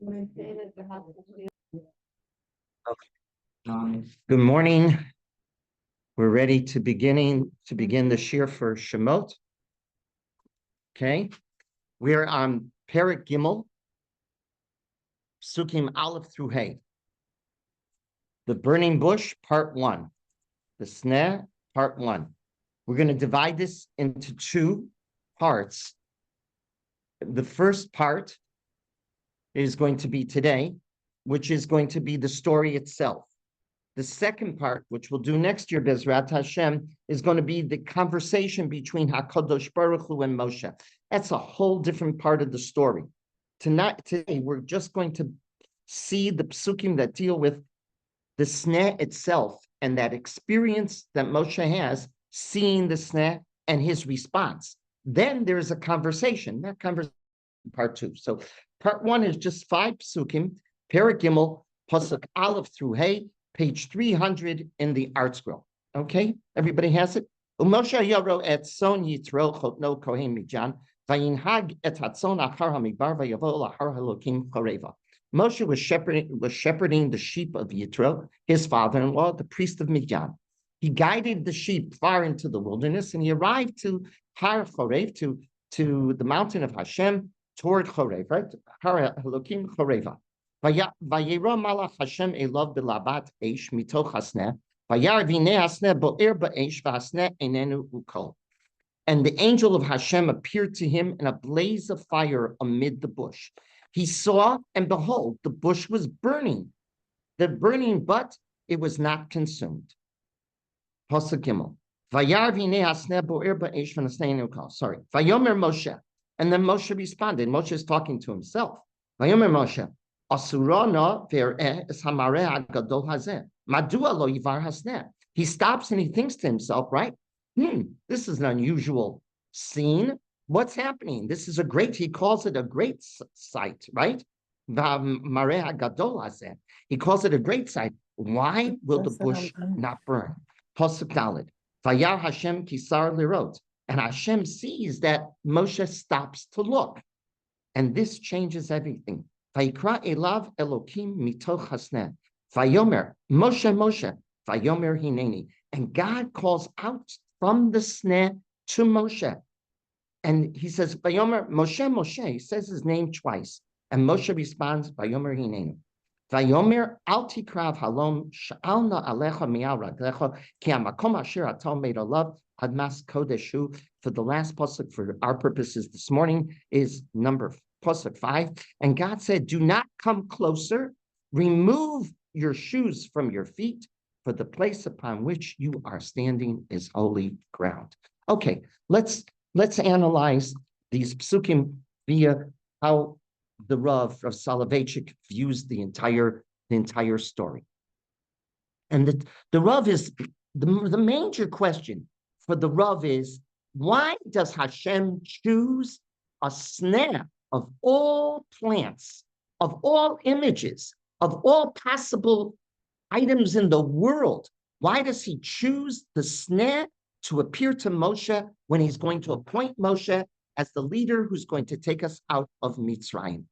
Good morning. We're ready to begin the Shiur for Shemot. Okay, we're on Perek Gimel, Psukim Aleph through Hey. The burning bush, part 1. The sneh, part 1. We're going to divide this into 2 parts. The first part is going to be today, which is going to be the story itself. The second part, which we'll do next year, Bezrat Hashem, is going to be the conversation between HaKadosh Baruch Hu and Moshe. That's a whole different part of the story. Today, we're just going to see the psukim that deal with the sneh itself and that experience that Moshe has seeing the sneh and his response. Then there's a conversation, that conversation part 2. So part 1 is just 5 psukim, Perek Gimel, Pasuk Aleph through Hey, page 300 in the art scroll. Okay, everybody has it? Moshe yaro et son yitro chotno kohen mijan vayinhag et hatzon achar hamidbar vayavo lachar halokim choreva. Moshe was shepherding the sheep of Yitro, his father-in-law, the priest of Midian. He guided the sheep far into the wilderness, and he arrived to Har Chorev, to the mountain of Hashem, toward Chorev, right? Har Halokim Choreva. Vayera malach Hashem elov belabat eish mitoch hasneh. Vayar vinei hasneh bo'er ba'eish v'hasneh einenu ukol. And the angel of Hashem appeared to him in a blaze of fire amid the bush. He saw, and behold, the bush was burning. But it was not consumed. Pasuk Gimel. Vayar vinei hasneh bo'er ba'eish v'hasneh einenu ukol. Sorry. Vayomer Moshe. And then Moshe responded. Moshe is talking to himself. Vayomer Moshe. Asurana ver'eh es hamareh hagadol hazeh. Madua lo yivar hasneh. He stops and he thinks to himself, right? This is an unusual scene. What's happening? This is he calls it a great sight, right? Mareh hagadol hazeh. He calls it a great sight. Why will the bush not burn? Pasuk Daled. Vayar Hashem kisar lirot. And Hashem sees that Moshe stops to look. And this changes everything. Vayikra elav Elokim mitoch hasneh. Vayomer, Moshe, Moshe. Vayomer hineni. And God calls out from the sneh to Moshe. And he says, Vayomer, Moshe, Moshe. He says his name twice. And Moshe responds, Vayomer hineni. Vayomer al tikrav halom sha'alna alecha mi'al raglecha ki hamakom asher atal made alav hadmas kodeshu. For the last pasuk for our purposes this morning is Pasuk 5, and God said, do not come closer, remove your shoes from your feet, for the place upon which you are standing is holy ground. Okay, let's analyze these psukim via how the Rav Soloveitchik views the entire story. And the Rav is, the major question for the Rav is, why does Hashem choose a sneh of all plants, of all images, of all possible items in the world? Why does he choose the sneh to appear to Moshe when he's going to appoint Moshe as the leader who's going to take us out of Mitzrayim?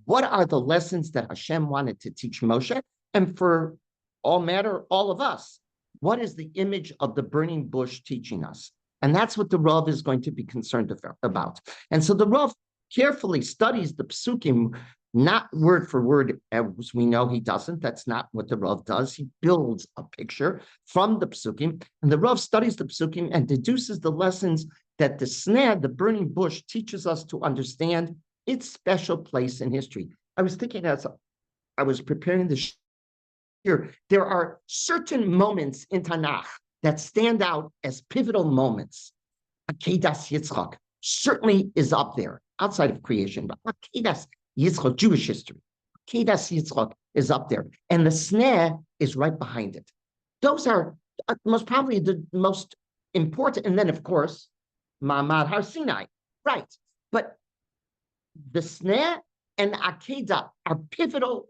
What are the lessons that Hashem wanted to teach Moshe? And for all of us, what is the image of the burning bush teaching us? And that's what the Rav is going to be concerned about. And so the Rav carefully studies the psukim, not word for word, as we know he doesn't. That's not what the Rav does. He builds a picture from the psukim, and the Rav studies the psukim and deduces the lessons that the sneh, the burning bush, teaches us to understand its special place in history. I was thinking as I was preparing this year, there are certain moments in Tanakh that stand out as pivotal moments. Akedas Yitzchak certainly is up there, outside of creation, but Akedas Yitzchak, Jewish history. Akedas Yitzchak is up there, and the sneh is right behind it. Those are probably the most important, and then of course, Ma'amad Har Sinai, right? But the sneh and Akedah are pivotal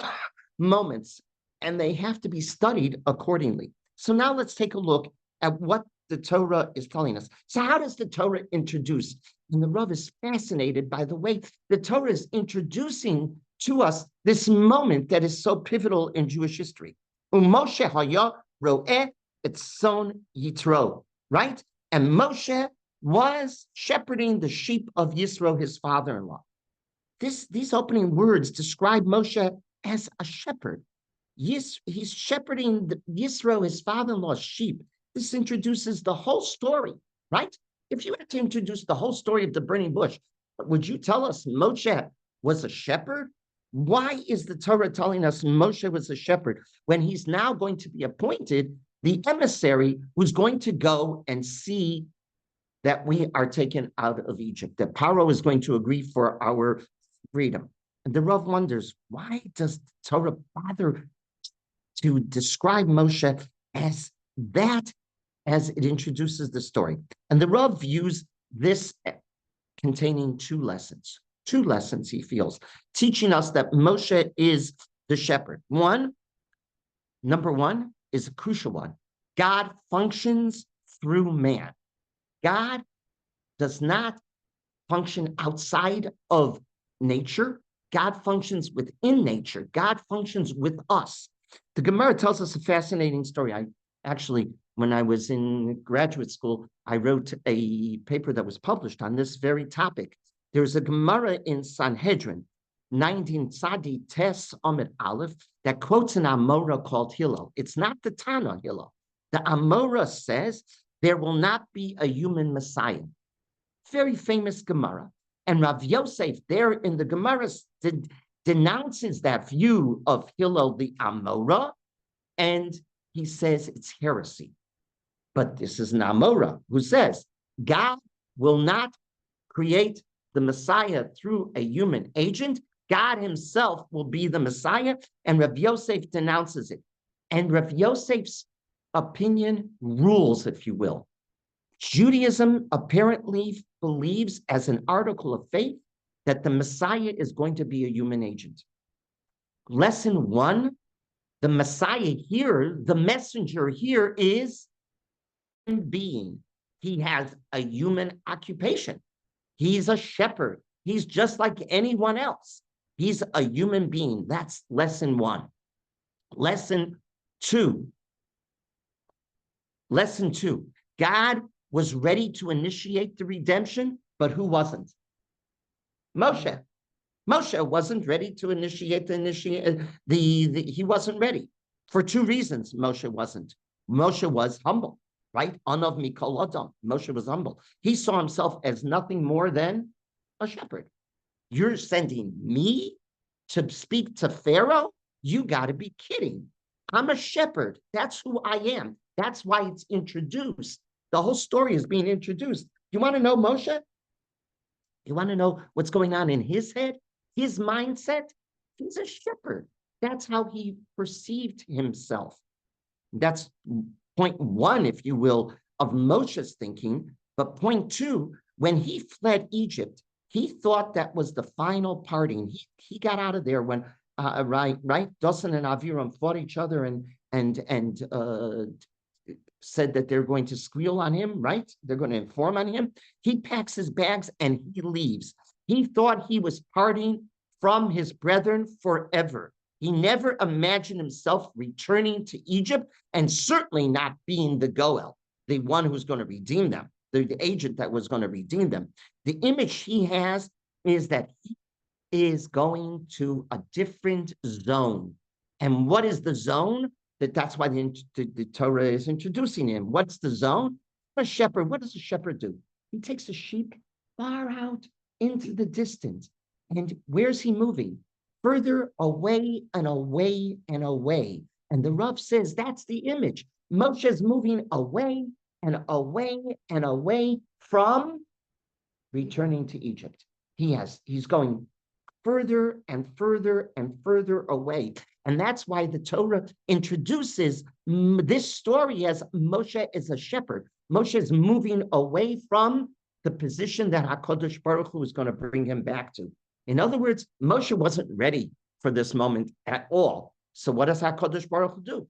moments, and they have to be studied accordingly. So now let's take a look at what the Torah is telling us. So how does the Torah introduce? And the Rav is fascinated by the way the Torah is introducing to us this moment that is so pivotal in Jewish history. Moshe haya ro'eh etzon Yitro, right? And Moshe was shepherding the sheep of Yisro, his father-in-law. These opening words describe Moshe as a shepherd. He's shepherding Yisro, his father-in-law's sheep. This introduces the whole story, right? If you had to introduce the whole story of the burning bush, would you tell us Moshe was a shepherd? Why is the Torah telling us Moshe was a shepherd when he's now going to be appointed the emissary who's going to go and see that we are taken out of Egypt, that Paro is going to agree for our freedom? And the Rav wonders, why does the Torah bother to describe Moshe as that, as it introduces the story? And the Rav views this containing two lessons he feels, teaching us that Moshe is the shepherd. Number one is a crucial one. God functions through man. God does not function outside of nature. God functions within nature. God functions with us. The Gemara tells us a fascinating story. When I was in graduate school, I wrote a paper that was published on this very topic. There's a Gemara in Sanhedrin, 19 Tzadi Tes Amid Aleph, that quotes an Amora called Hillel. It's not the Tana Hillel. The Amora says there will not be a human Messiah. Very famous Gemara. And Rav Yosef there in the Gemara denounces that view of Hillel the Amora, and he says it's heresy. But this is an Amora who says God will not create the Messiah through a human agent. God himself will be the Messiah, and Rav Yosef denounces it. And Rav Yosef's opinion rules, if you will. Judaism apparently believes, as an article of faith, that the Messiah is going to be a human agent. Lesson one, the Messiah here, the messenger here is a being. He has a human occupation. He's a shepherd. He's just like anyone else. He's a human being. That's lesson one. Lesson two. God was ready to initiate the redemption, but who wasn't? Moshe. Moshe wasn't ready to initiate he wasn't ready. For two reasons, Moshe wasn't. Moshe was humble, right? Anav mikol adam. Moshe was humble. He saw himself as nothing more than a shepherd. You're sending me to speak to Pharaoh? You got to be kidding. I'm a shepherd. That's who I am. That's why it's introduced. The whole story is being introduced. You want to know Moshe? You want to know what's going on in his head, his mindset? He's a shepherd. That's how he perceived himself. That's point one, if you will, of Moshe's thinking. But point two, when he fled Egypt, he thought that was the final parting. He got out of there when, right? Dosan and Aviram fought each other and said that they're going to squeal on him, right? They're going to inform on him. He packs his bags and he leaves. He thought he was parting from his brethren forever. He never imagined himself returning to Egypt, and certainly not being the Goel, the one who's going to redeem them, the agent that was going to redeem them. The image he has is that he is going to a different zone. And what is the zone? That's why the Torah is introducing him. What's the zone? A shepherd. What does a shepherd do? He takes a sheep far out into the distance. And where's he moving? Further away and away and away. And the Rav says that's the image. Moshe's moving away and away and away from returning to Egypt. He's going further and further and further away. And that's why the Torah introduces this story as Moshe is a shepherd. Moshe is moving away from the position that HaKadosh Baruch Hu is going to bring him back to. In other words, Moshe wasn't ready for this moment at all. So what does HaKadosh Baruch Hu do?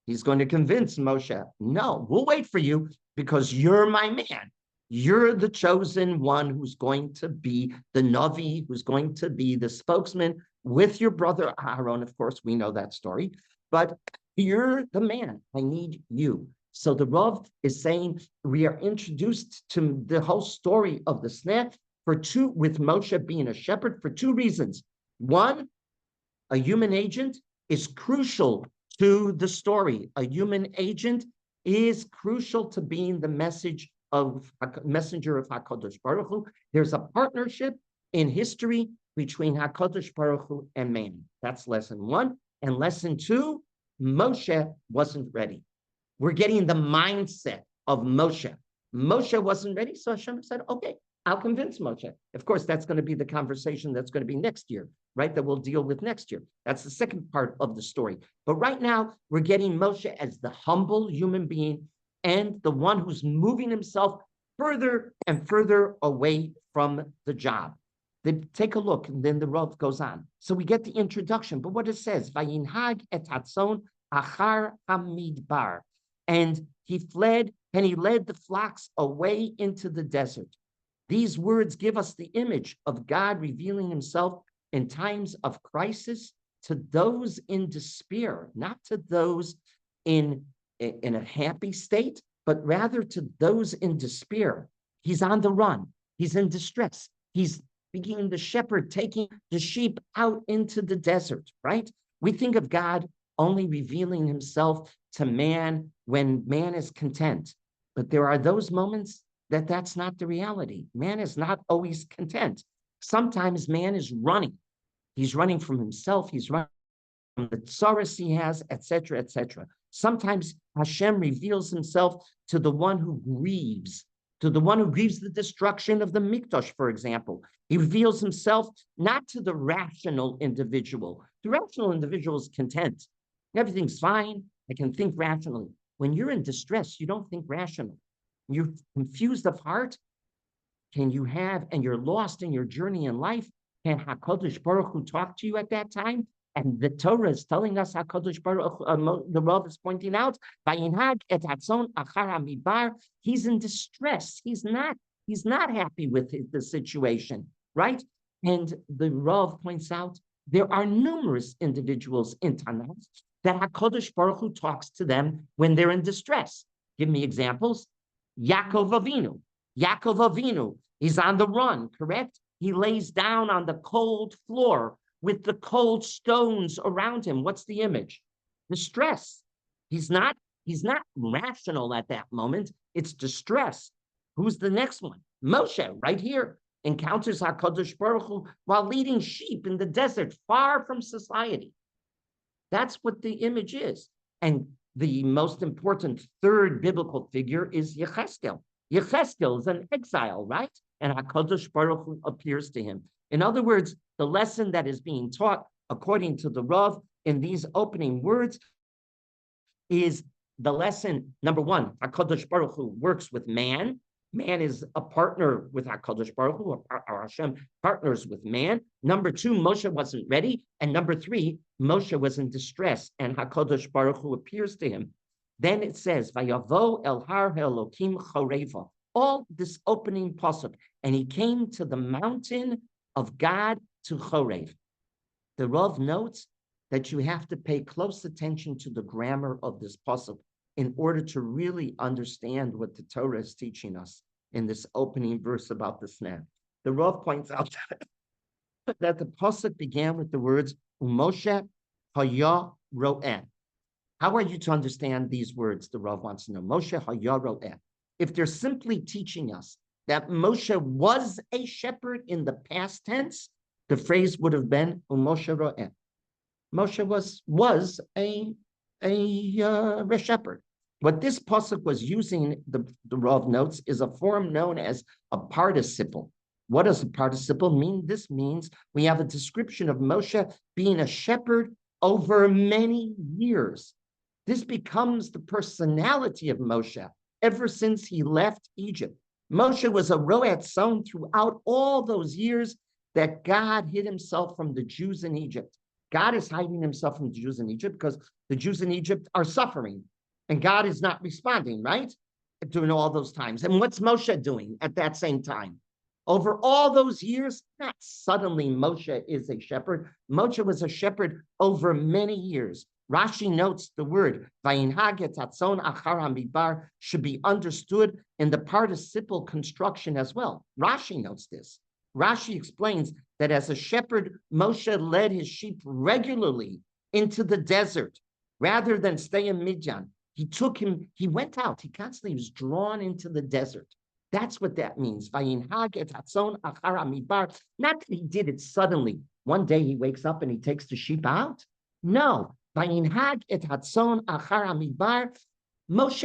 He's going to convince Moshe, no, we'll wait for you because you're my man. You're the chosen one who's going to be the Navi, who's going to be the spokesman with your brother Aaron. Of course, we know that story, but you're the man. I need you. So the Rav is saying we are introduced to the whole story of the sneh with Moshe being a shepherd for two reasons. One, a human agent is crucial to the story. A human agent is crucial to being the messenger of HaKadosh Baruch Hu. There's a partnership in history between HaKadosh Baruch Hu and man. That's lesson one. And lesson two, Moshe wasn't ready. We're getting the mindset of Moshe. Moshe wasn't ready, so Hashem said, okay, I'll convince Moshe. Of course, that's going to be the conversation that's going to be next year, right? That we'll deal with next year. That's the second part of the story. But right now, we're getting Moshe as the humble human being and the one who's moving himself further and further away from the job. Then take a look, and then the Rav goes on. So we get the introduction, but what it says, Vayinhag et hatzon achar hamidbar. And he fled, and he led the flocks away into the desert. These words give us the image of God revealing himself in times of crisis to those in despair, not to those in a happy state, but rather to those in despair. He's on the run. He's in distress. He's being the shepherd, taking the sheep out into the desert, right? We think of God only revealing himself to man when man is content. But there are those moments that's not the reality. Man is not always content. Sometimes man is running. He's running from himself. He's running from the tsaros he has, etc., etc. Sometimes Hashem reveals himself to the one who grieves, the destruction of the Mikdash, for example. He reveals himself not to the rational individual. The rational individual is content. Everything's fine. I can think rationally. When you're in distress, you don't think rationally. You're confused of heart. And you're lost in your journey in life. Can HaKadosh Baruch Hu talk to you at that time? And the Torah is telling us, HaKadosh Baruch Hu, the Rav is pointing out, Vayinhag et hatzon achar hamidbar. He's in distress. He's not happy with the situation, right? And the Rav points out there are numerous individuals in Tanakh that HaKadosh Baruch Hu talks to them when they're in distress. Give me examples. Yaakov Avinu, he's on the run, correct? He lays down on the cold floor with the cold stones around him. What's the image? Distress. He's not rational at that moment. It's distress. Who's the next one? Moshe, right here, encounters HaKadosh Baruch Hu while leading sheep in the desert, far from society. That's what the image is. And the most important third biblical figure is Yecheskel. Yecheskel is an exile, right? And HaKadosh Baruch Hu appears to him. In other words, the lesson that is being taught, according to the Rav, in these opening words, is the lesson, number one, HaKadosh Baruch Hu works with man. Man is a partner with HaKadosh Baruch Hu, or Hashem partners with man. Number two, Moshe wasn't ready. And number three, Moshe was in distress, and HaKadosh Baruch Hu appears to him. Then it says, Vayavo el har Elokim choreva. All this opening pasuk, and he came to the mountain of God to Chorev. The Rav notes that you have to pay close attention to the grammar of this pasuk in order to really understand what the Torah is teaching us in this opening verse about the sneh. The Rav points out that the pasuk began with the words Moshe haya ro'eh. How are you to understand these words? The Rav wants to know. Moshe haya ro'eh. If they're simply teaching us that Moshe was a shepherd in the past tense, the phrase would have been Moshe ro'eh. Moshe was a shepherd. What this pasuk was using, the Rav notes, is a form known as a participle. What does a participle mean? This means we have a description of Moshe being a shepherd over many years. This becomes the personality of Moshe ever since he left Egypt. Moshe was a ro'eh tzon throughout all those years that God hid himself from the Jews in Egypt. God is hiding himself from the Jews in Egypt because the Jews in Egypt are suffering. And God is not responding, right? During all those times. And what's Moshe doing at that same time? Over all those years, not suddenly Moshe is a shepherd. Moshe was a shepherd over many years. Rashi notes the word Vayinhag et hatzon achar hamidbar should be understood in the participle construction as well. Rashi notes this. Rashi explains that as a shepherd, Moshe led his sheep regularly into the desert rather than stay in Midian. He went out, he constantly was drawn into the desert. That's what that means. Not that he did it suddenly. One day he wakes up and he takes the sheep out. No. Moshe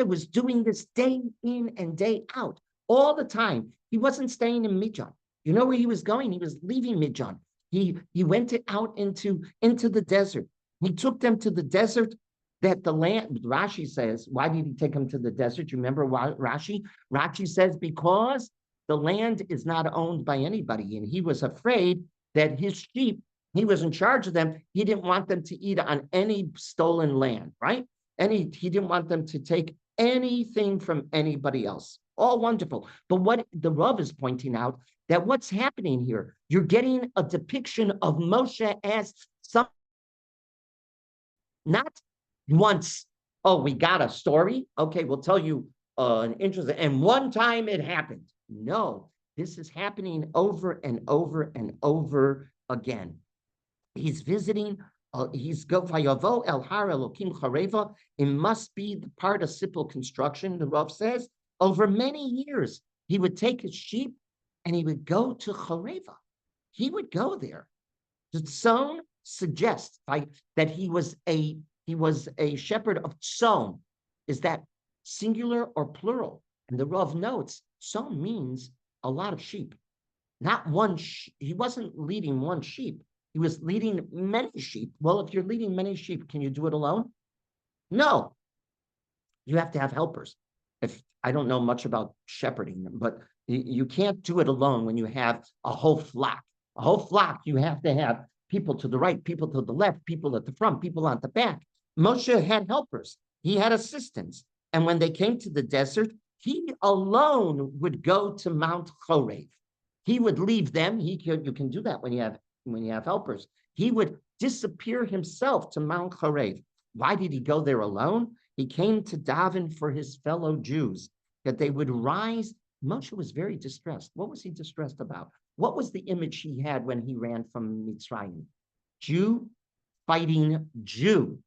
was doing this day in and day out, all the time. He wasn't staying in Midian. You know where he was going? He was leaving Midian. He went out into the desert. He took them to the desert that the land, Rashi says, why did he take them to the desert? You remember why Rashi? Rashi says, because the land is not owned by anybody. And he was afraid that his sheep, he was in charge of them. He didn't want them to eat on any stolen land, right? He didn't want them to take anything from anybody else. All wonderful. But what the Rav is pointing out, that what's happening here, you're getting a depiction of Moshe as some, not once, oh, we got a story. Okay, we'll tell you an interesting, and one time it happened. No, this is happening over and over and over again. He's visiting, he's go Vayavo El Har Elokim Chareva. It must be the participle construction, the Rav says. Over many years, he would take his sheep and he would go to Chareva. He would go there. The Tzon suggests that he was a shepherd of Tzon. Is that singular or plural? And the Rav notes, Tzon means a lot of sheep. Not one, he wasn't leading one sheep. He was leading many sheep. Well, if you're leading many sheep, can you do it alone? No. You have to have helpers. If I don't know much about shepherding them, but you can't do it alone when you have a whole flock. A whole flock, you have to have people to the right, people to the left, people at the front, people on the back. Moshe had helpers. He had assistants. And when they came to the desert, he alone would go to Mount Chorev. He would leave them. You can do that when you have helpers. He would disappear himself to Mount Chorev. Why did he go there alone? He came to daven for his fellow Jews, that they would rise. Moshe was very distressed. What was he distressed about? What was the image he had when he ran from Mitzrayim? Jew fighting Jew.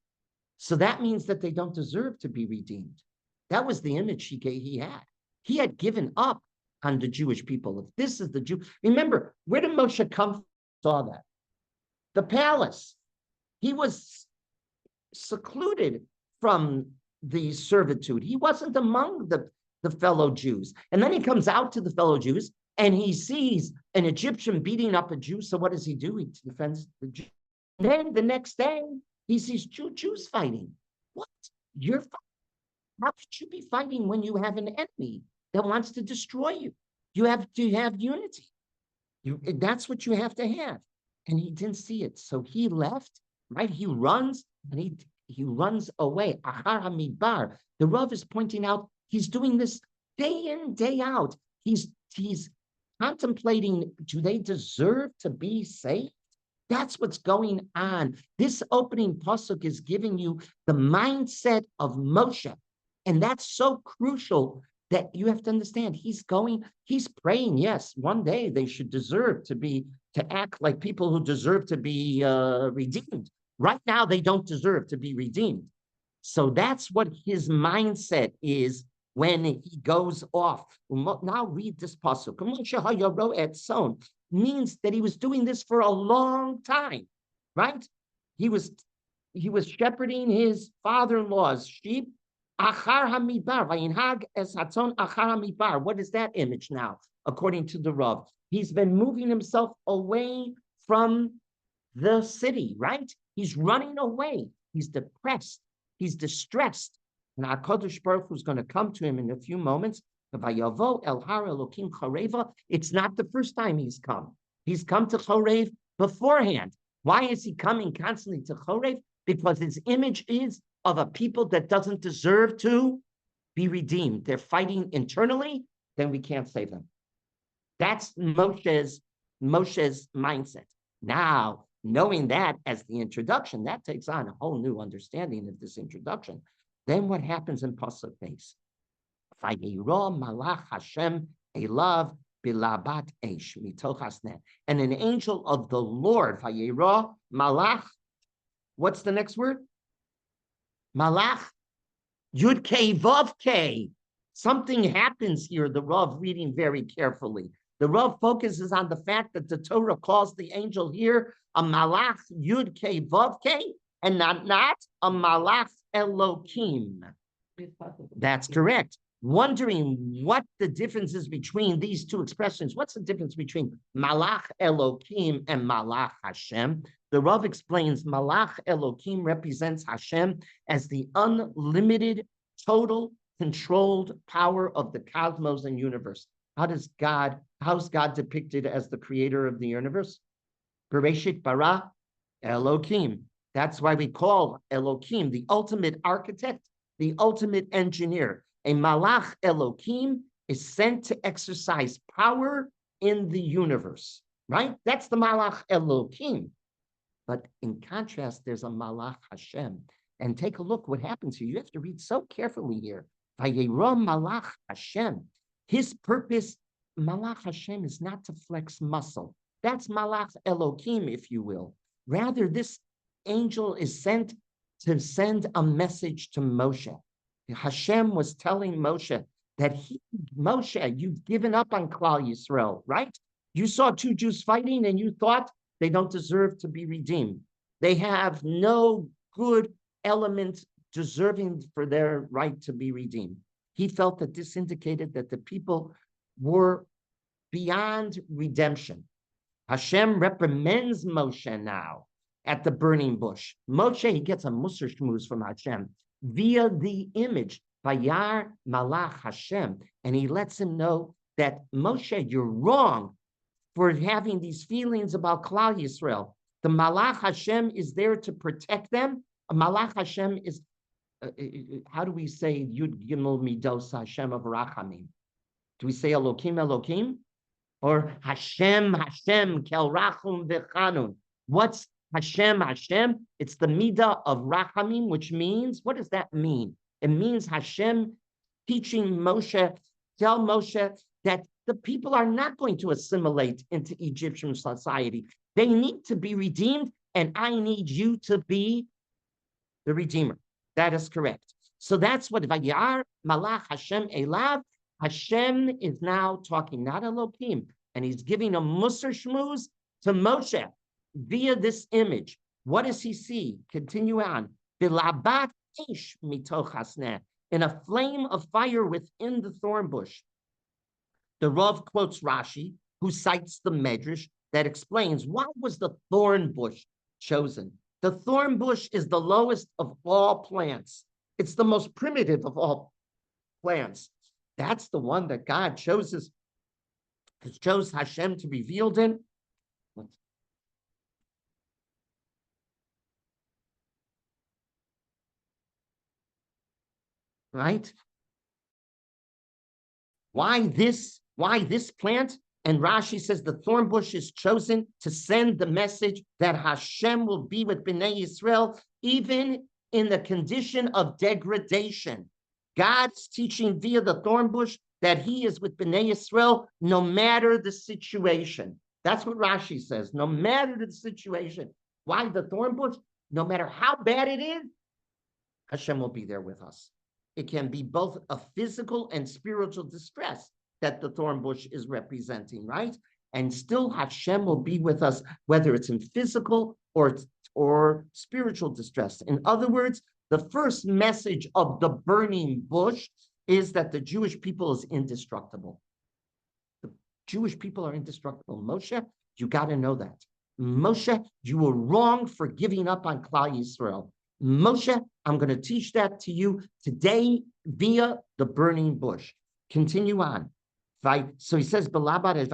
So that means that they don't deserve to be redeemed. That was the image he had. He had given up on the Jewish people. If this is the Jew, remember, where did Moshe come from? Saw that. The palace. He was secluded from the servitude. He wasn't among the fellow Jews. And then he comes out to the fellow Jews and he sees an Egyptian beating up a Jew. So what does he do? He defends the Jew. And then the next day, he sees Jews fighting. What? You're fighting? How could you be fighting when you have an enemy that wants to destroy you? You have to have unity. That's what you have to have. And he didn't see it. So he left, right? He runs and he runs away. Achar hamidbar. The Rav is pointing out he's doing this day in, day out. He's contemplating, do they deserve to be saved? That's what's going on. This opening pasuk is giving you the mindset of Moshe. And that's so crucial that you have to understand. He's praying, yes, one day they should deserve to act like people who deserve to be redeemed. Right now, they don't deserve to be redeemed. So that's what his mindset is when he goes off. Now read this pasuk. Means that he was doing this for a long time, right? He was shepherding his father-in-law's sheep. Achar hamidbar, vayinhag es hatzon achar hamidbar. What is that image now? According to the Rav, he's been moving himself away from the city, right? He's running away. He's depressed. He's distressed. And HaKadosh Baruch Hu is going to come to him in a few moments. Vayavo el har Elokim Chareva. It's not the first time he's come. He's come to Chorev beforehand. Why is he coming constantly to Chorev? Because his image is of a people that doesn't deserve to be redeemed. They're fighting internally, then we can't save them. That's Moshe's mindset. Now, knowing that as the introduction, that takes on a whole new understanding of this introduction. Then what happens in Pasuk base? Vayiro malach Hashem elav bilabat esh mitoch hasneh. And an angel of the Lord, Vayiro malach. What's the next word? Malach. Yud K Vav K. Something happens here, the Rav reading very carefully. The Rav focuses on the fact that the Torah calls the angel here a Malach Yud K Vav K and not a Malach Elokim. That's correct. Wondering what the difference is between these two expressions. What's the difference between Malach Elokim and Malach Hashem? The Rav explains Malach Elokim represents Hashem as the unlimited, total, controlled power of the cosmos and universe. How's God depicted as the creator of the universe? Bereshit bara Elokim. That's why we call Elokim the ultimate architect, the ultimate engineer. A Malach Elokim is sent to exercise power in the universe, right? That's the Malach Elokim. But in contrast, there's a Malach Hashem. And take a look what happens here. You have to read so carefully here. Vayera Malach Hashem. His purpose, Malach Hashem, is not to flex muscle. That's Malach Elokim, if you will. Rather, this angel is sent to send a message to Moshe. Hashem was telling Moshe that Moshe, you've given up on Klal Yisrael, right? You saw two Jews fighting and you thought they don't deserve to be redeemed. They have no good element deserving for their right to be redeemed. He felt that this indicated that the people were beyond redemption. Hashem reprimands Moshe now at the burning bush. Moshe, he gets a musar shmuz from Hashem via the image, Vayar Malach Hashem, and he lets him know that Moshe, you're wrong for having these feelings about Klal Yisrael. The Malach Hashem is there to protect them. A Malach Hashem is, how do we say Yud Gimel Midos Hashem of Rachamim? Do we say Elokim Elokim? Or Hashem Kel Rachum V'chanun? What's Hashem Hashem? It's the midah of Rachamim, which means, what does that mean? It means Hashem teaching Moshe, tell Moshe that the people are not going to assimilate into Egyptian society. They need to be redeemed, and I need you to be the Redeemer. That is correct. So that's what Vayar Malach Hashem Elav. Hashem is now talking, not Elohim, and he's giving a musar shmuz to Moshe via this image. What does he see? Continue on. Bilabat ish mitoch hasneh, in a flame of fire within the thorn bush. The Rav quotes Rashi, who cites the Medrash that explains why was the thorn bush chosen. The thorn bush is the lowest of all plants. It's the most primitive of all plants. That's the one that God chose Hashem to be revealed in. Right? Why this plant? And Rashi says the thorn bush is chosen to send the message that Hashem will be with Bnei Yisrael, even in the condition of degradation. God's teaching via the thorn bush that he is with Bnei Yisrael no matter the situation. That's what Rashi says, no matter the situation. Why the thorn bush? No matter how bad it is, Hashem will be there with us. It can be both a physical and spiritual distress that the thorn bush is representing, right? And still Hashem will be with us, whether it's in physical or spiritual distress. In other words, the first message of the burning bush is that the Jewish people is indestructible. The Jewish people are indestructible. Moshe, you got to know that. Moshe, you were wrong for giving up on Klal Yisrael. Moshe, I'm going to teach that to you today via the burning bush. Continue on. So he says, Belabad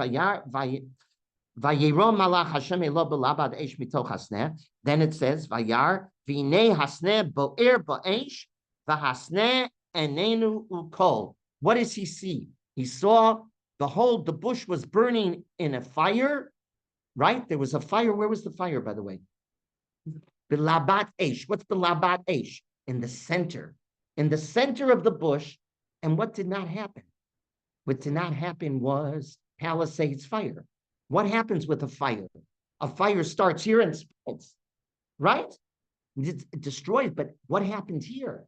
Vayero Malach Hashem Elo Belabad Eish Mitoch Hasneh. Then it says, Vayar V'nei Hasneh Bo'er Ba'esh V'Hasneh Enenu Ukol. What does he see? He saw Behold, the bush was burning in a fire, right? There was a fire. Where was the fire, by the way? Bilabat Esh. What's Bilabat Esh? In the center. In the center of the bush. And what did not happen? What did not happen was Palisades fire. What happens with a fire? A fire starts here and spreads, right? It destroys, but what happened here?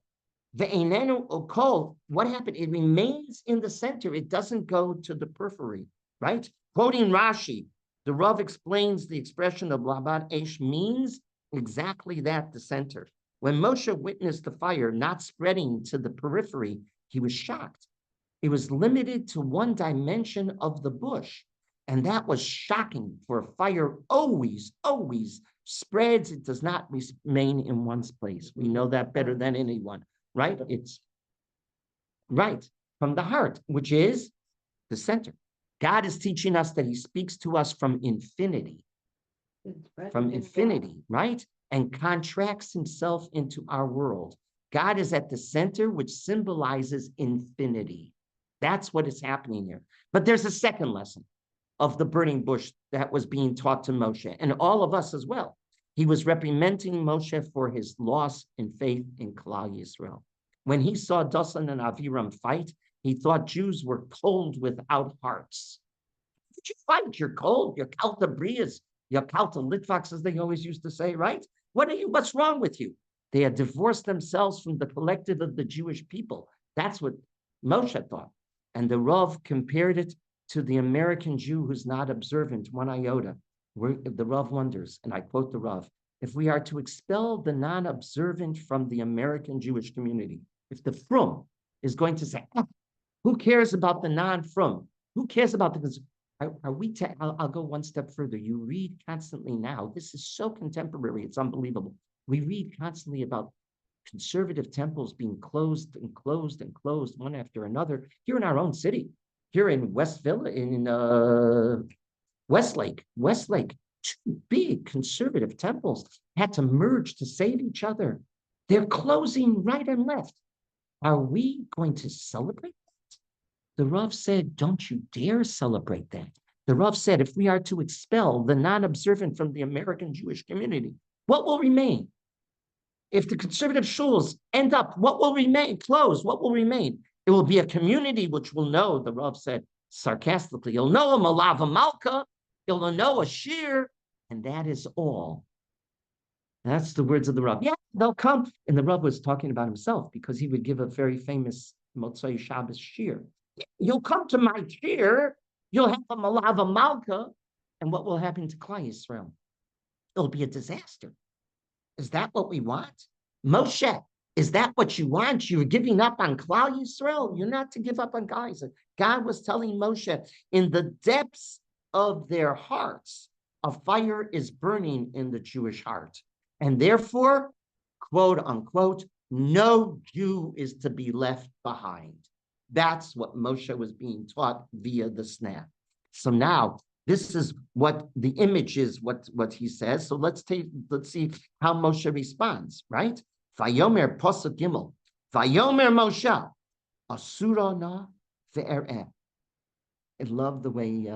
The Einenu Okol, what happened? It remains in the center. It doesn't go to the periphery, right? Quoting Rashi, the Rav explains the expression of Labat Esh means exactly that, the center. When Moshe witnessed the fire not spreading to the periphery, he was shocked. It was limited to one dimension of the bush. And that was shocking, for a fire always spreads. It does not remain in one place. We know that better than anyone, right? It's right from the heart, which is the center. God is teaching us that he speaks to us from infinity, right? And contracts himself into our world. God is at the center, which symbolizes infinity. That's what is happening here. But there's a second lesson of the burning bush that was being taught to Moshe, and all of us as well. He was reprimanding Moshe for his loss in faith in Klal Yisrael. When he saw Dosan and Aviram fight, he thought Jews were cold without hearts. Did you fight? You're cold. You're kalta brias. You're kalta litvaks, as they always used to say, right? What's wrong with you? They had divorced themselves from the collective of the Jewish people. That's what Moshe thought. And the Rav compared it to the American Jew who's not observant, one iota. The Rav wonders, and I quote the Rav, if we are to expel the non-observant from the American Jewish community, if the frum is going to say, who cares about the non-frum? Who cares about the... I'll go one step further. You read constantly now. This is so contemporary. It's unbelievable. We read constantly about conservative temples being closed and closed and closed one after another here in our own city. Here in Westville, in Westlake, two big conservative temples had to merge to save each other. They're closing right and left. Are we going to celebrate that? The Rav said, don't you dare celebrate that. The Rav said, if we are to expel the non-observant from the American Jewish community, what will remain? If the conservative shuls end up, what will remain? Closed, what will remain? It will be a community which will know, the Rav said sarcastically, you'll know a Malava Malka, you'll know a Shiur, and that is all. That's the words of the Rav. Yeah, they'll come. And the Rav was talking about himself because he would give a very famous Motzei Shabbos Shiur. You'll come to my Shiur, you'll have a Malava Malka, and what will happen to Klal Yisrael? It'll be a disaster. Is that what we want? Moshe, is that what you want? You're giving up on Klal Yisrael? You're not to give up on Klal Yisrael. God was telling Moshe, in the depths of their hearts, a fire is burning in the Jewish heart. And therefore, quote unquote, no Jew is to be left behind. That's what Moshe was being taught via the snap. So now, this is what the image is, what he says. So let's see how Moshe responds, right? Vayomer Pasuk Gimel. Vayomer Moshe. Asura na ve'ereh. I love the way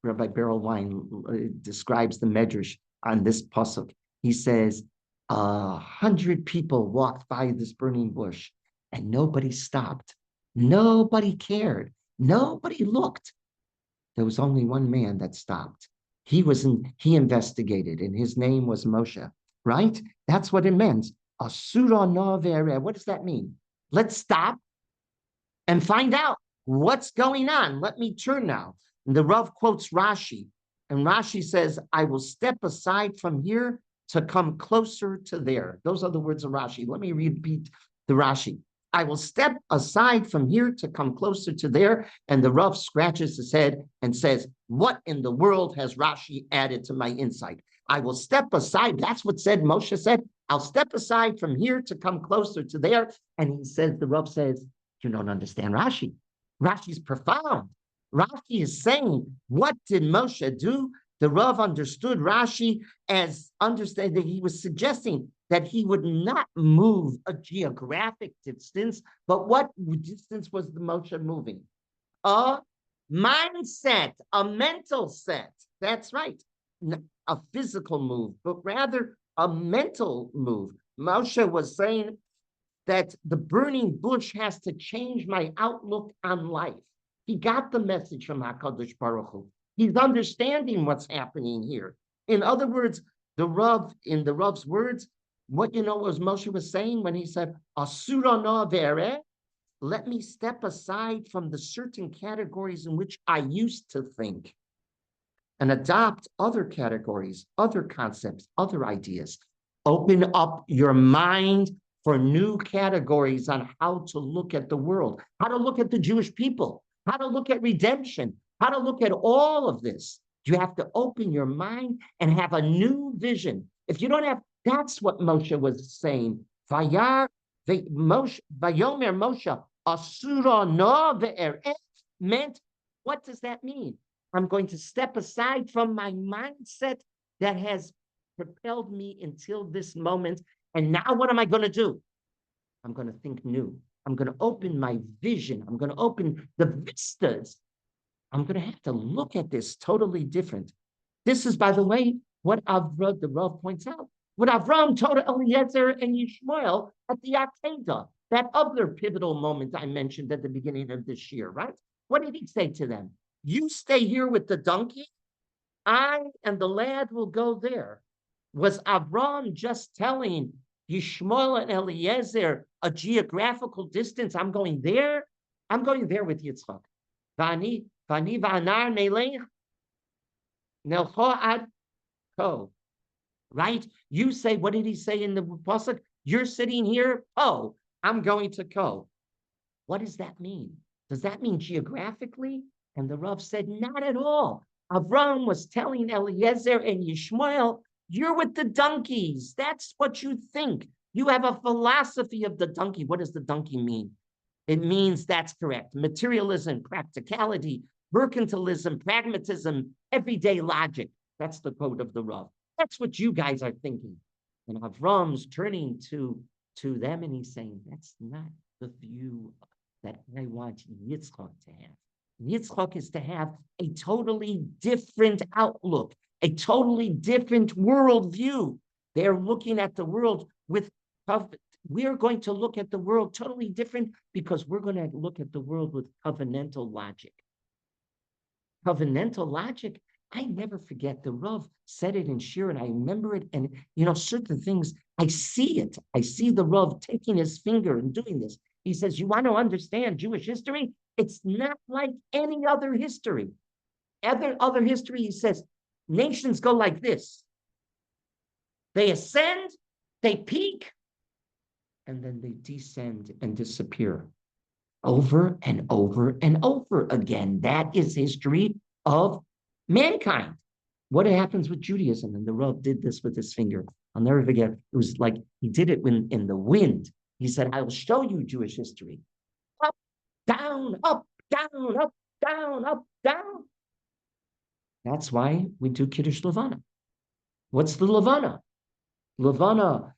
Rabbi Berelwein describes the Medrash on this pasuk. He says, 100 people walked by this burning bush and nobody stopped. Nobody cared. Nobody looked. There was only one man that stopped. He investigated, and his name was Moshe, right? That's what it meant. Asura na ve'ereh. What does that mean? Let's stop and find out what's going on. Let me turn now. And the Rav quotes Rashi, and Rashi says, I will step aside from here to come closer to there. Those are the words of Rashi. Let me repeat the Rashi. I will step aside from here to come closer to there. And the Rav scratches his head and says, what in the world has Rashi added to my insight? I will step aside. That's what Moshe said. I'll step aside from here to come closer to there. And he says, the Rav says, you don't understand Rashi. Rashi's profound. Rashi is saying, what did Moshe do? The Rav understood Rashi as understanding that he was suggesting that he would not move a geographic distance, but what distance was the Moshe moving? A mindset, a mental set. That's right. A physical move, but rather a mental move. Moshe was saying that the burning bush has to change my outlook on life. He got the message from HaKadosh Baruch Hu. He's understanding what's happening here. In other words, in the Rav's words, what was Moshe was saying when he said, Asura no vere, let me step aside from the certain categories in which I used to think and adopt other categories, other concepts, other ideas. Open up your mind for new categories on how to look at the world, how to look at the Jewish people, how to look at redemption, how to look at all of this. You have to open your mind and have a new vision. If you don't have, that's what Moshe was saying. Vayomer Moshe, Asura no ve'eret, meant, what does that mean? I'm going to step aside from my mindset that has propelled me until this moment. And now what am I going to do? I'm going to think new. I'm going to open my vision. I'm going to open the vistas. I'm going to have to look at this totally different. This is, by the way, what the Rav points out. What Avram told Eliezer and Yishmael at the Akedah, that other pivotal moment I mentioned at the beginning of this year, right? What did he say to them? You stay here with the donkey, I and the lad will go there. Was Avram just telling Yishmael and Eliezer a geographical distance? I'm going there. I'm going there with Yitzchak. Vani v'anar nelech nelcho ad ko. Right? You say, what did he say in the pasuk? You're sitting here. Oh, I'm going to Ko. What does that mean? Does that mean geographically? And the Rav said, not at all. Avram was telling Eliezer and Yishmael, you're with the donkeys. That's what you think. You have a philosophy of the donkey. What does the donkey mean? It means, that's correct, materialism, practicality, mercantilism, pragmatism, everyday logic. That's the quote of the Rav. That's what you guys are thinking. And Avram's turning to them and he's saying, that's not the view that I want Yitzchak to have. Yitzchak is to have a totally different outlook, a totally different worldview. They're looking at the world with, we're going to look at the world totally different because we're going to look at the world with covenantal logic. Covenantal logic, I never forget, the Rav said it in Shiur, and I remember it, and certain things, I see it. I see the Rav taking his finger and doing this. He says, you want to understand Jewish history? It's not like any other history. Other history, he says, nations go like this. They ascend, they peak, and then they descend and disappear over and over and over again. That is history of mankind. What happens with Judaism? And the Rav did this with his finger. I'll never forget. It was like he did it when in the wind. He said, I will show you Jewish history. Up, down, up, down, up, down, up, down. That's why we do Kiddush Levana. What's the Levana? Levana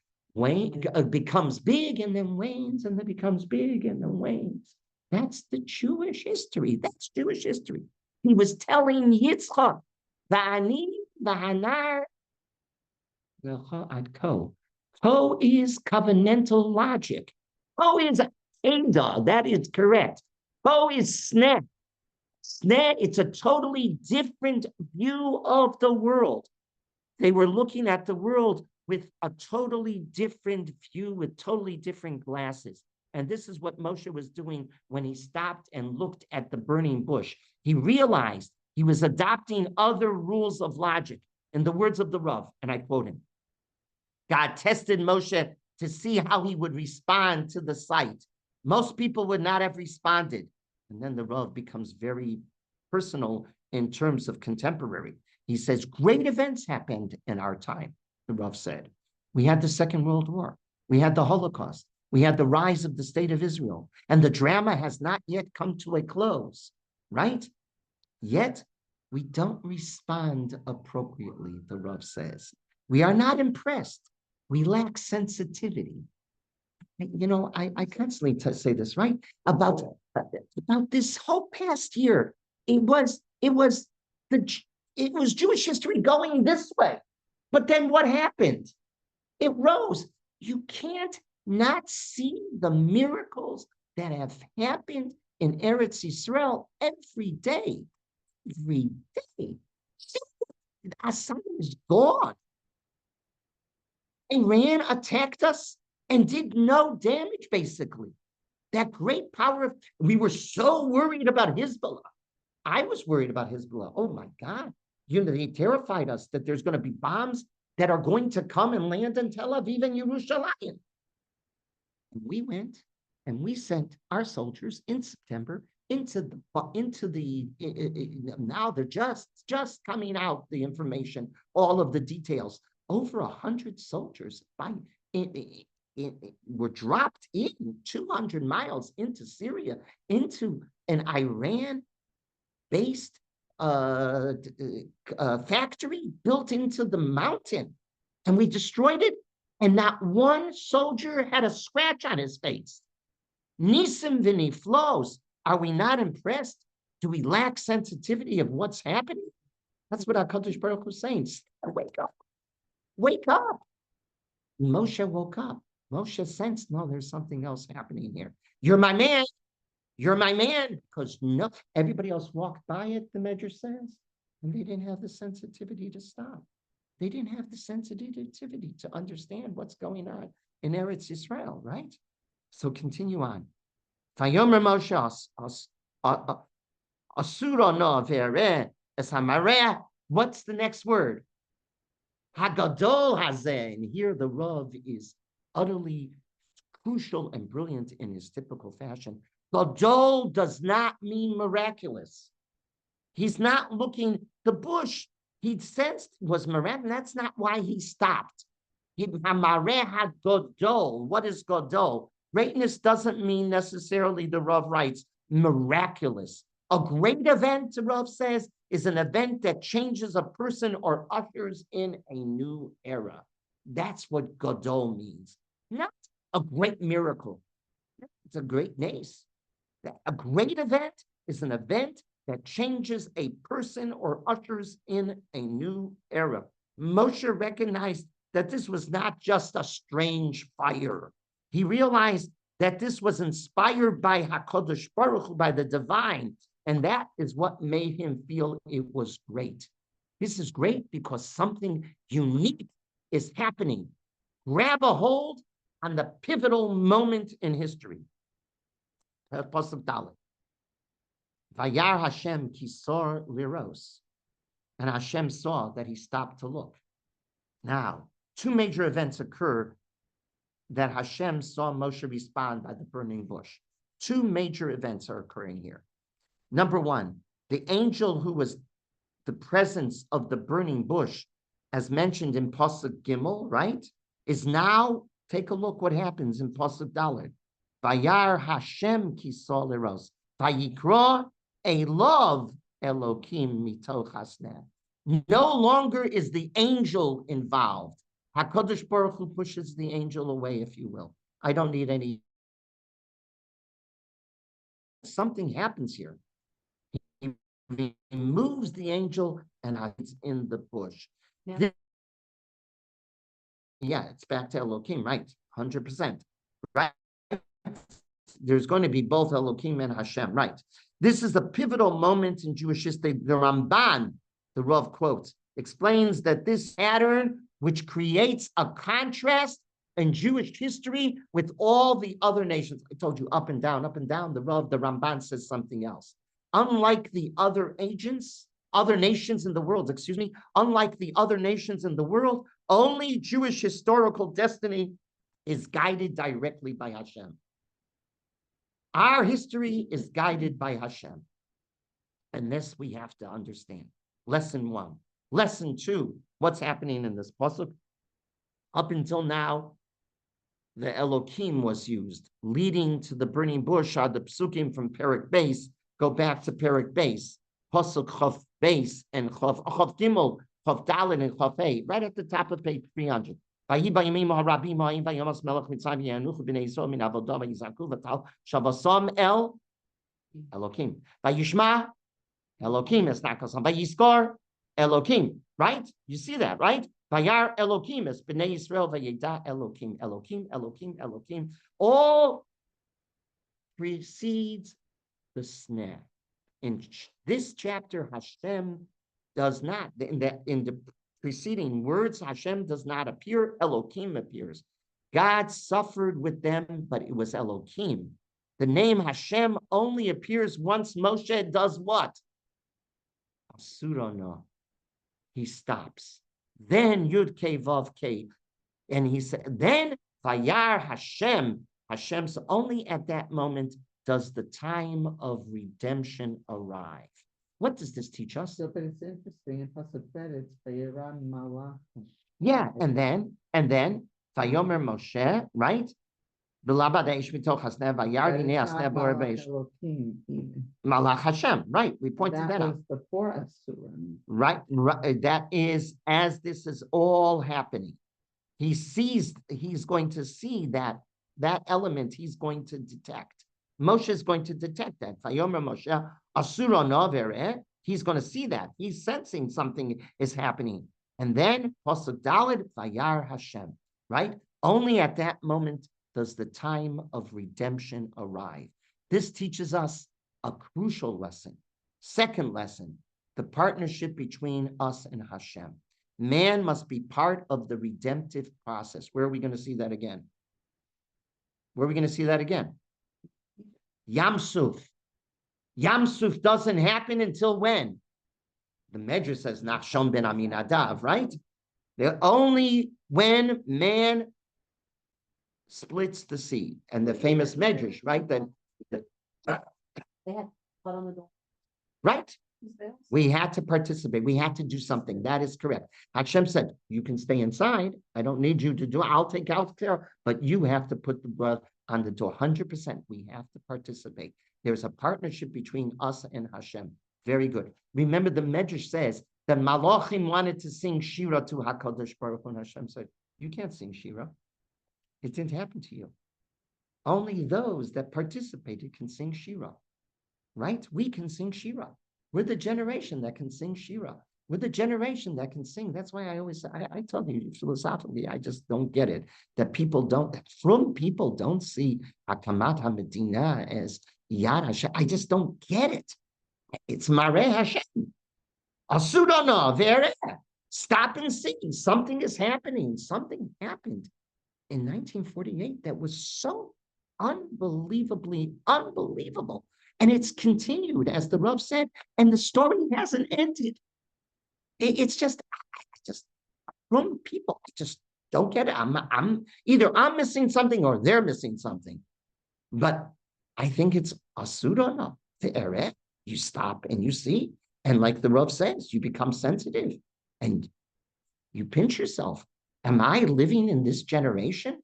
becomes big and then wanes, and then becomes big and then wanes. That's the Jewish history. That's Jewish history. He was telling Yitzchak, Va'ani v'hanar ad ko. Ko is covenantal logic. Ko is Ada. That is correct. Ko is sneh. Sneh, it's a totally different view of the world. They were looking at the world with a totally different view, with totally different glasses. And this is what Moshe was doing when he stopped and looked at the burning bush. He realized he was adopting other rules of logic. In the words of the Rav, and I quote him, God tested Moshe to see how he would respond to the sight. Most people would not have responded. And then the Rav becomes very personal in terms of contemporary. He says, great events happened in our time, the Rav said. We had the Second World War. We had the Holocaust. We had the rise of the State of Israel. And the drama has not yet come to a close, right? Yet, we don't respond appropriately, the Rav says. We are not impressed. We lack sensitivity. I constantly say this, right? About this whole past year. the it was Jewish history going this way. But then what happened? It rose. You can't not see the miracles that have happened in Eretz Yisrael every day. Every day. Assad is gone. Iran attacked us and did no damage, basically. That great power of, we were so worried about Hezbollah. I was worried about Hezbollah. Oh my God. They terrified us that there's going to be bombs that are going to come and land in Tel Aviv and Yerushalayim. And we went and we sent our soldiers in September into the now they're just coming out, the information, all of the details. Over 100 soldiers were dropped in 200 miles into Syria, into an Iran-based factory built into the mountain, and we destroyed it, and not one soldier had a scratch on his face. Nisim v'niflos. Are we not impressed? Do we lack sensitivity of what's happening? That's what HaKadosh Baruch Hu was saying. Wake up. Wake up. Moshe woke up. Moshe sensed, no, there's something else happening here. You're my man. You're my man. Because no, everybody else walked by it, the Medrash says, and they didn't have the sensitivity to stop. They didn't have the sensitivity to understand what's going on in Eretz Yisrael, right? So continue on. Vayomer Moshe asura no vere es hamareh. What's the next word? Hagadol hazeh. And here the Rav is utterly crucial and brilliant in his typical fashion. Gadol does not mean miraculous. He's not looking, the bush he sensed was miraculous, and that's not why he stopped. Hamareh hagadol. What is gadol? Greatness doesn't mean necessarily, the Rav writes, miraculous. A great event, the Rav says, is an event that changes a person or ushers in a new era. That's what gadol means. Not a great miracle. It's a great nace. A great event is an event that changes a person or ushers in a new era. Moshe recognized that this was not just a strange fire. He realized that this was inspired by HaKadosh Baruch Hu, by the divine, and that is what made him feel it was great. This is great because something unique is happening. Grab a hold on the pivotal moment in history. Pasuk Dalet. Vayar Hashem kisor liros. And Hashem saw that he stopped to look. Now, two major events occur that Hashem saw Moshe respond by the burning bush. Two major events are occurring here. Number one, the angel who was the presence of the burning bush, as mentioned in Pasuk Gimel, right, is now, take a look what happens in Pasuk Dalet. Vayar Hashem kisol eros. Vayikra elov Elokim mitoch hasneh. No longer is the angel involved. HaKadosh Baruch Hu pushes the angel away, if you will. I don't need any. Something happens here. He removes the angel and hides in the bush. Yeah, it's back to Elohim, right? 100%. Right? There's going to be both Elohim and Hashem, right? This is a pivotal moment in Jewish history. The Ramban, the Rav quotes, explains that this pattern, which creates a contrast in Jewish history with all the other nations. I told you up and down, the Rav, the Ramban says something else. Unlike the other nations in the world, unlike the other nations in the world, only Jewish historical destiny is guided directly by Hashem. Our history is guided by Hashem. And this we have to understand. Lesson one. Lesson two, what's happening in this pasuk? Up until now, the Elohim was used, leading to the burning bush are the psukim from Perek Beis. Go back to Perek Beis, pasuk Chav Beis and Chav Gimel, Chav Dalet and Chav Hey, right at the top of page 300. Elohim. Vayishma Elokim is not Kosan. Vayiskor Elokim, right? You see that, right? Vayar Elokim is Bnei Yisrael Vayeda Elokim, Elokim, Elokim, Elokim. All precedes the snare. In this chapter, Hashem does not, in the preceding words, Hashem does not appear, Elokim appears. God suffered with them, but it was Elokim. The name Hashem only appears once Moshe does what? Asurono. He stops. Then Yud Ke Vav Ke. And he said, then Vayar Hashem. Hashem's only at that moment does the time of redemption arrive. What does this teach us? So, but it's interesting. In Pasuk Bet, it's Vayiran Malach. Yeah, and then Vayomer Moshe, right? Malach Hashem, right? We pointed that out. Before Asurim. Right, that is as this is all happening. He's going to see that element he's going to detect. Moshe is going to detect that. Vayomer Moshe, Asura Novere, he's going to see that. He's sensing something is happening. And then, Pasuk Daled, Vayar Hashem, right? Only at that moment does the time of redemption arrive. This teaches us a crucial lesson. Second lesson, the partnership between us and Hashem. Man must be part of the redemptive process. Where are we going to see that again? Where are we going to see that again? Yam Suf. Yam Suf doesn't happen until when? The Medrash says Nachshon ben Aminadav, right? They're only when man splits the sea. And the famous Medrash, right? Right? We had to participate. We had to do something. That is correct. Hashem said, you can stay inside. I don't need you to do it. I'll take out care, but you have to put the blood on the door. 100%. We have to participate. There's a partnership between us and Hashem. Very good. Remember, the Medrash says that Malachim wanted to sing Shira to HaKadosh Baruch Hu, and Hashem said, you can't sing Shira. It didn't happen to you. Only those that participated can sing Shira. Right? We can sing Shira. We're the generation that can sing Shira. We're the generation that can sing. That's why I always say, I tell you philosophically, I just don't get it. That people don't see Hakamat HaMedina as Yad Hashem. I just don't get it. It's Mareh Hashem. Asudana, Vere. Stop and see. Something is happening. Something happened in 1948 that was so unbelievably unbelievable. And it's continued, as the Rav said, and the story hasn't ended. It's just from people. I just don't get it. I'm either I'm missing something or they're missing something. But I think it's asudana, the eret. You stop and you see. And like the Rav says, you become sensitive and you pinch yourself. Am I living in this generation?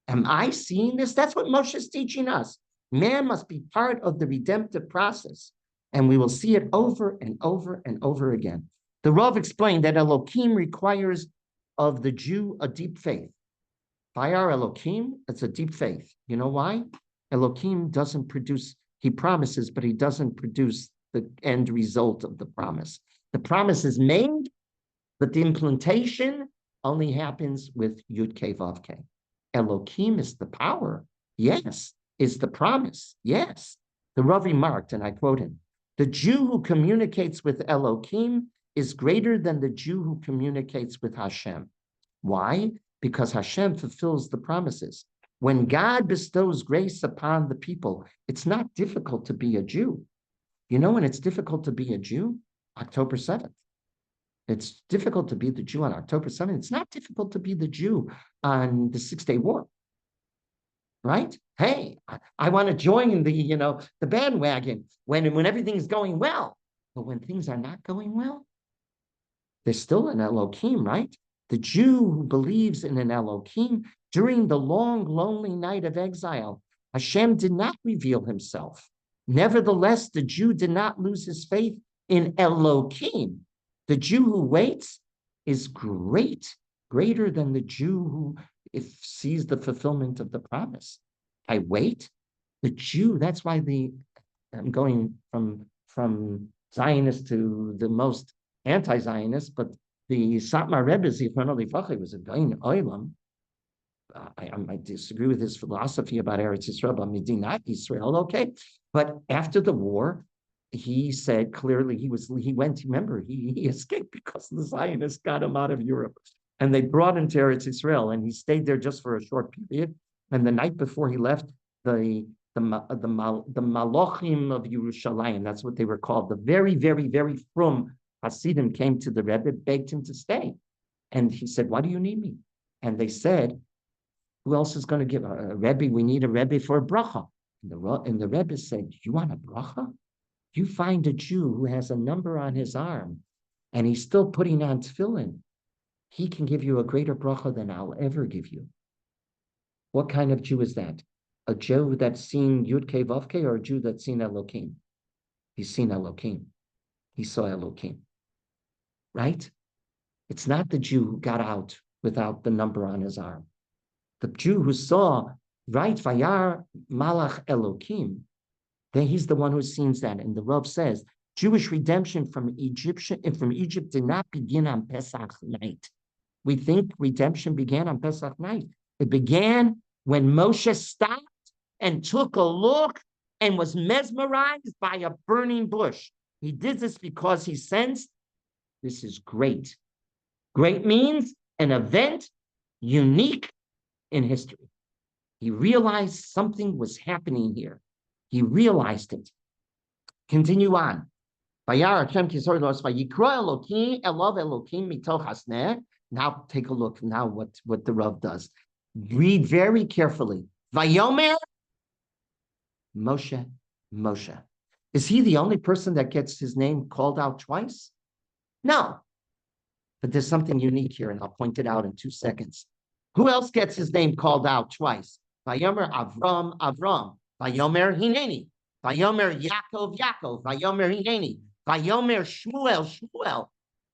Am I seeing this? That's what Moshe is teaching us. Man must be part of the redemptive process. And we will see it over and over and over again. The Rav explained that Elokim requires of the Jew a deep faith. Vayar Elokim, it's a deep faith. You know why? Elokim doesn't produce, he promises, but he doesn't produce the end result of the promise. The promise is made, but the implementation only happens with Yud Ke Vav Ke. Elokim is the power. Yes. Is the promise. Yes. The Rav remarked, and I quote him, the Jew who communicates with Elokim is greater than the Jew who communicates with Hashem. Why? Because Hashem fulfills the promises. When God bestows grace upon the people, it's not difficult to be a Jew. You know when it's difficult to be a Jew? October 7th. It's difficult to be the Jew on October 7th. It's not difficult to be the Jew on the Six-Day War. Right? Hey, I want to join the bandwagon when everything's going well. But when things are not going well, there's still an Elokim, right? The Jew who believes in an Elokim during the long, lonely night of exile, Hashem did not reveal himself. Nevertheless, the Jew did not lose his faith in Elokim. The Jew who waits is greater than the Jew who sees the fulfillment of the promise. I wait. The Jew, that's why I'm going from Zionist to the most anti-Zionist, but the Satmar Rebbe, Zichrono Livracha, was a Gain Olam. I might disagree with his philosophy about Eretz Yisrael, but Medinat Israel, okay. But after the war, he said clearly he escaped because the Zionists got him out of Europe. And they brought him to Eretz Yisrael, and he stayed there just for a short period. And the night before he left, the Malochim of Yerushalayim, that's what they were called, the very, very, very frum Hasidim came to the Rebbe, begged him to stay. And he said, why do you need me? And they said, who else is going to give a Rebbe? We need a Rebbe for a bracha. And the Rebbe said, you want a bracha? You find a Jew who has a number on his arm and he's still putting on tefillin. He can give you a greater bracha than I'll ever give you. What kind of Jew is that? A Jew that's seen Yud-Kei Vav-Kei, or a Jew that's seen Elokim? He's seen Elokim. He saw Elokim. Right? It's not the Jew who got out without the number on his arm. The Jew who saw, right, Vayar Malach Elokim, then he's the one who sees that. And the Rav says, Jewish redemption from Egypt did not begin on Pesach night. We think redemption began on Pesach night. It began when Moshe stopped and took a look and was mesmerized by a burning bush. He did this because he sensed this is great. Great means an event unique in history. He realized something was happening here. He realized it. Continue on. Now take a look now what the Rav does. Read very carefully. Vayomer Moshe, Moshe. Is he the only person that gets his name called out twice? No. But there's something unique here, and I'll point it out in 2 seconds. Who else gets his name called out twice? Vayomer Avram, Avram. Vayomer Hineni. Vayomer Yaakov, Yaakov. Vayomer Hineni. Vayomer Shmuel, Shmuel.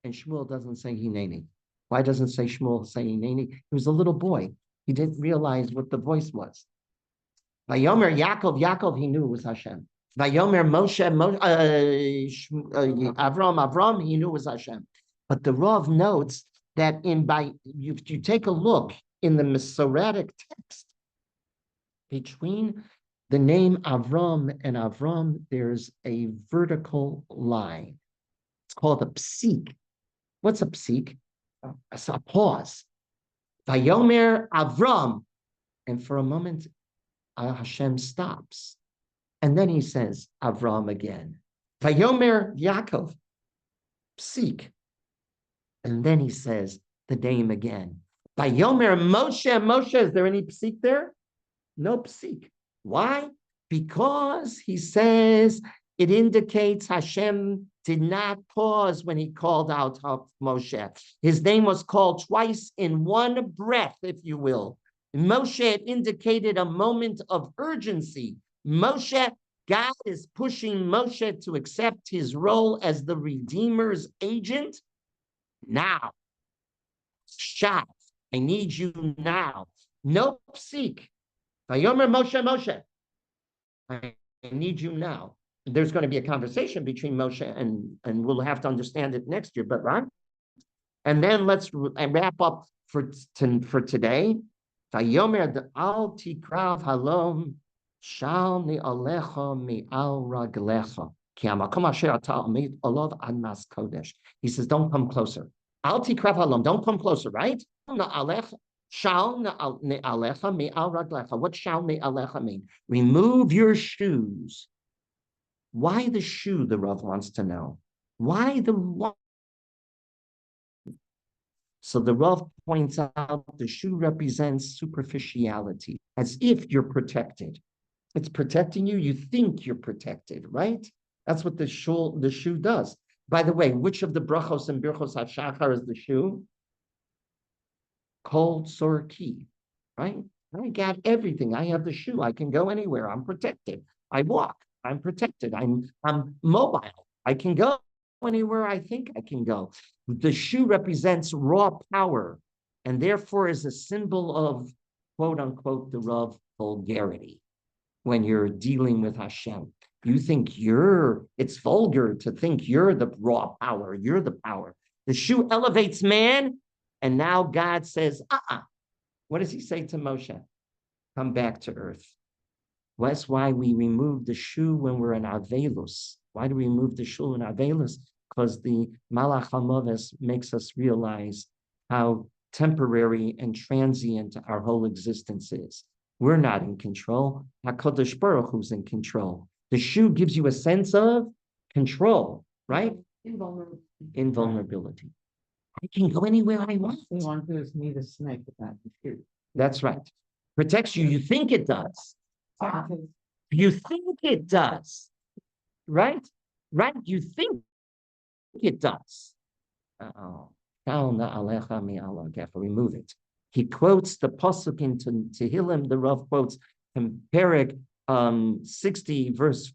And Shmuel doesn't say Hineni. Why doesn't say Shmuel say Hineni? He was a little boy. He didn't realize what the voice was. Vayomer Yaakov, Yaakov, he knew it was Hashem. Vayomer Moshe, Avram, Avram, he knew it was Hashem. But the Rav notes that you take a look in the Masoretic text, between the name Avram and Avram, there's a vertical line. It's called a psik. What's a psik? It's a pause. Vayomer Avram. And for a moment, Hashem stops. And then he says, Avram again. Vayomer Yaakov. Psik. And then he says the name again. Vayomer Moshe, Moshe. Is there any psik there? No psik. Why? Because he says it indicates Hashem did not pause when he called out Moshe. His name was called twice in one breath, if you will. Moshe indicated a moment of urgency. Moshe, God is pushing Moshe to accept his role as the Redeemer's agent. Now, Shav, I need you now. No psik. Vayomer Moshe, Moshe. I need you now. There's going to be a conversation between Moshe and we'll have to understand it next year, but right? And then let's wrap up for today. Vayomer the al tikrav halom shal ne'alecha me'al raglecha ki hamakom asher ata omed olav ad mas kodesh. He says, don't come closer. Al tikrav halom, don't come closer, right? Ne'alecha shal ne'alecha me'al raglecha. What shal ne'alecha mean? Remove your shoes. Why the shoe, the Rav wants to know. Why the one? So the Rav points out the shoe represents superficiality, as if you're protected. It's protecting you. You think you're protected, right? That's what the shoe does. By the way, which of the brachos and birchos hashachar is the shoe? Kol tzor ki, right? I got everything. I have the shoe. I can go anywhere. I'm protected. I walk. I'm protected. I'm mobile. I can go anywhere I think I can go. The shoe represents raw power and therefore is a symbol of, quote unquote, the Rav vulgarity when you're dealing with Hashem. You think it's vulgar to think you're the raw power, you're the power. The shoe elevates man, and now God says, What does he say to Moshe? Come back to earth. That's why we remove the shoe when we're in Avelus. Why do we remove the shoe in Avelus? Because the Malach HaMoves makes us realize how temporary and transient our whole existence is. We're not in control. HaKadosh Baruch Hu's in control. The shoe gives you a sense of control, right? Invulnerability. I can go anywhere I want. We want to need a snake without the shoe. That's right. Protects you. You think it does. You think it does. Right? Right? You think it does. Remove it. He quotes the pasuk in Tehillim. The Rav quotes from Perek 60, verse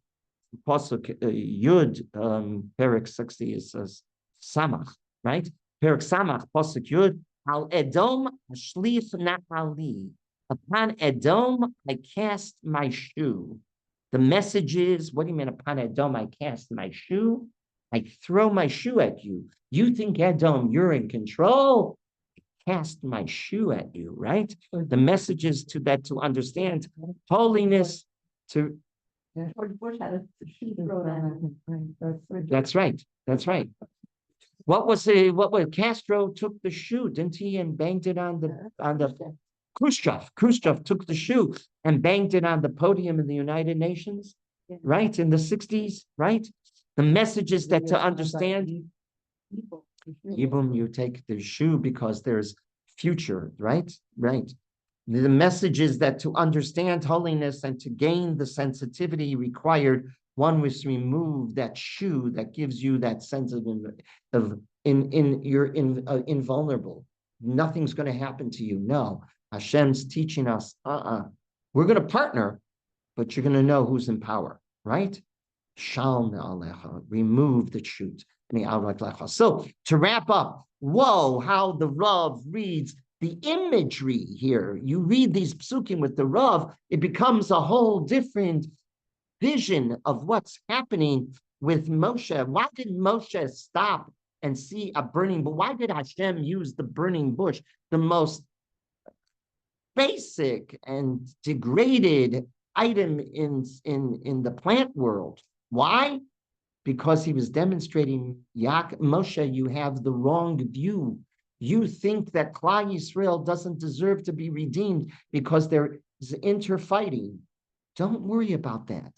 pasuk Yud. Perek 60 is Samach, right? Perek Samach pasuk Yud. Al Edom ashlif na'ali. Upon Edom I cast my shoe. The message is, what do you mean upon Edom I cast my shoe? I throw my shoe at you. You think, Edom, you're in control? I cast my shoe at you, right? The message is to understand holiness, to... That's right. That's right. What Castro took the shoe, didn't he, and banged it on the Khrushchev took the shoe and banged it on the podium in the United Nations, right? In the 60s, right? The message is that to understand, Yibum, you take the shoe because there's future, right? Right. The message is that to understand holiness and to gain the sensitivity required, one must remove that shoe that gives you that sense of you're invulnerable. Nothing's going to happen to you. No. Hashem's teaching us, we're going to partner, but you're going to know who's in power, right? Shalom alecha, remove the shoot. So to wrap up, whoa, how the Rav reads the imagery here. You read these psukim with the Rav, it becomes a whole different vision of what's happening with Moshe. Why did Moshe stop and see a burning bush? Why did Hashem use the burning bush, the most basic and degraded item in the plant world? Why? Because he was demonstrating, Moshe, you have the wrong view. You think that Klal Yisrael doesn't deserve to be redeemed because there is interfighting. Don't worry about that.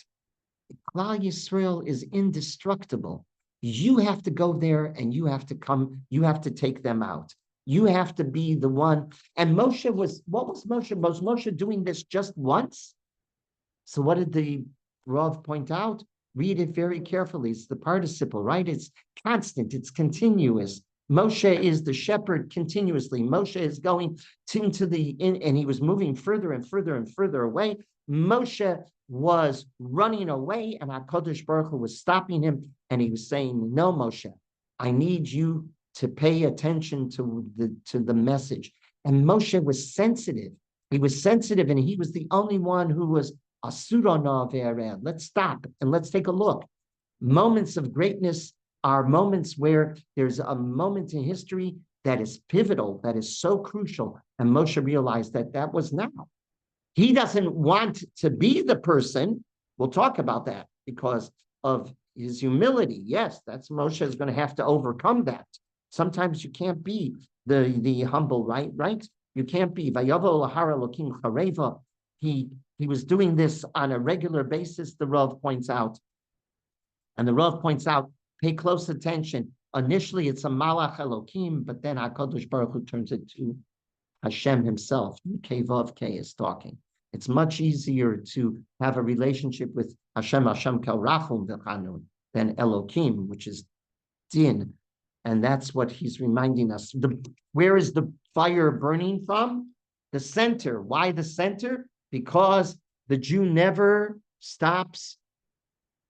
Klal Yisrael is indestructible. You have to go there and you have to take them out. You have to be the one. And Moshe what was Moshe? Was Moshe doing this just once? So what did the Rav point out? Read it very carefully. It's the participle, right? It's constant, it's continuous. Moshe is the shepherd continuously. Moshe is going and he was moving further and further and further away. Moshe was running away, and HaKadosh Baruch Hu was stopping him, and he was saying, no, Moshe, I need you to pay attention to the message. And Moshe was sensitive. He was sensitive, and he was the only one who was Asuronov around. Let's stop and let's take a look. Moments of greatness are moments where there's a moment in history that is pivotal, that is so crucial. And Moshe realized that was now. He doesn't want to be the person. We'll talk about that because of his humility. Yes, that's Moshe is going to have to overcome that. Sometimes you can't be the humble, right? You can't be. He was doing this on a regular basis, the Rav points out. And the Rav points out, pay close attention. Initially, it's a Malach Elokim, but then HaKadosh Baruch Hu turns it to Hashem himself. Vav K is talking. It's much easier to have a relationship with Hashem Kel Rachum V'Chanun than Elokim, which is Din. And that's what he's reminding us. Where is the fire burning from? The center. Why the center? Because the Jew never stops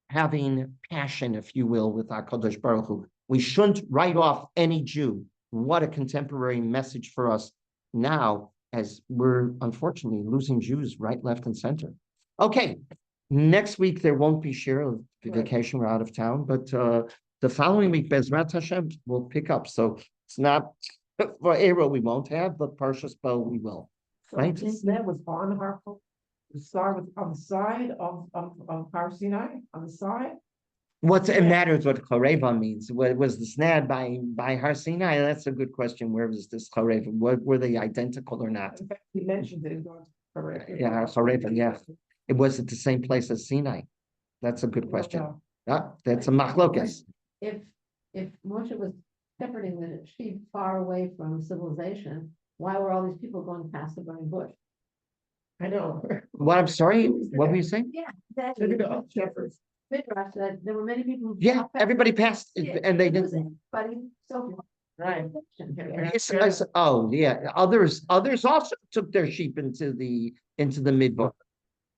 having passion, if you will, with HaKadosh Baruch Hu. We shouldn't write off any Jew. What a contemporary message for us now, as we're unfortunately losing Jews right, left, and center. Okay, Next week, there won't be Shiur, Right. vacation, we're out of town, but the following week, Bezrat Hashem will pick up. So it's not, for April, we won't have, but Parshas Bo, we will. So Right. this net was on the star was on the side of Har Sinai, on the side. It matters what Choreva means. What was the snad by Har Sinai? That's a good question. Where was this Choreva? Were they identical or not? In fact, he mentioned it in God's Choreva. Yeah, Choreva, yeah. It was at the same place as Sinai. That's a good question. Yeah, that's a machlokas. If Moshe was shepherding the sheep far away from civilization, why were all these people going past the burning bush? I know. What, I'm sorry, what were you saying? Yeah, Look exactly. at the shepherds. Midrash said there were many people. who Yeah, walked past everybody the passed bush. and they It was didn't. anybody, so. Right. Yes, oh, yeah, others also took their sheep into the midbar,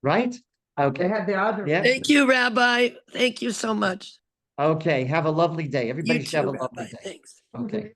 right? They Okay, had the other. Yeah. Thank you, Rabbi. Thank you so much. okay, have a lovely day. You Everybody should have too, a lovely Rabbi. day. Thanks. Okay.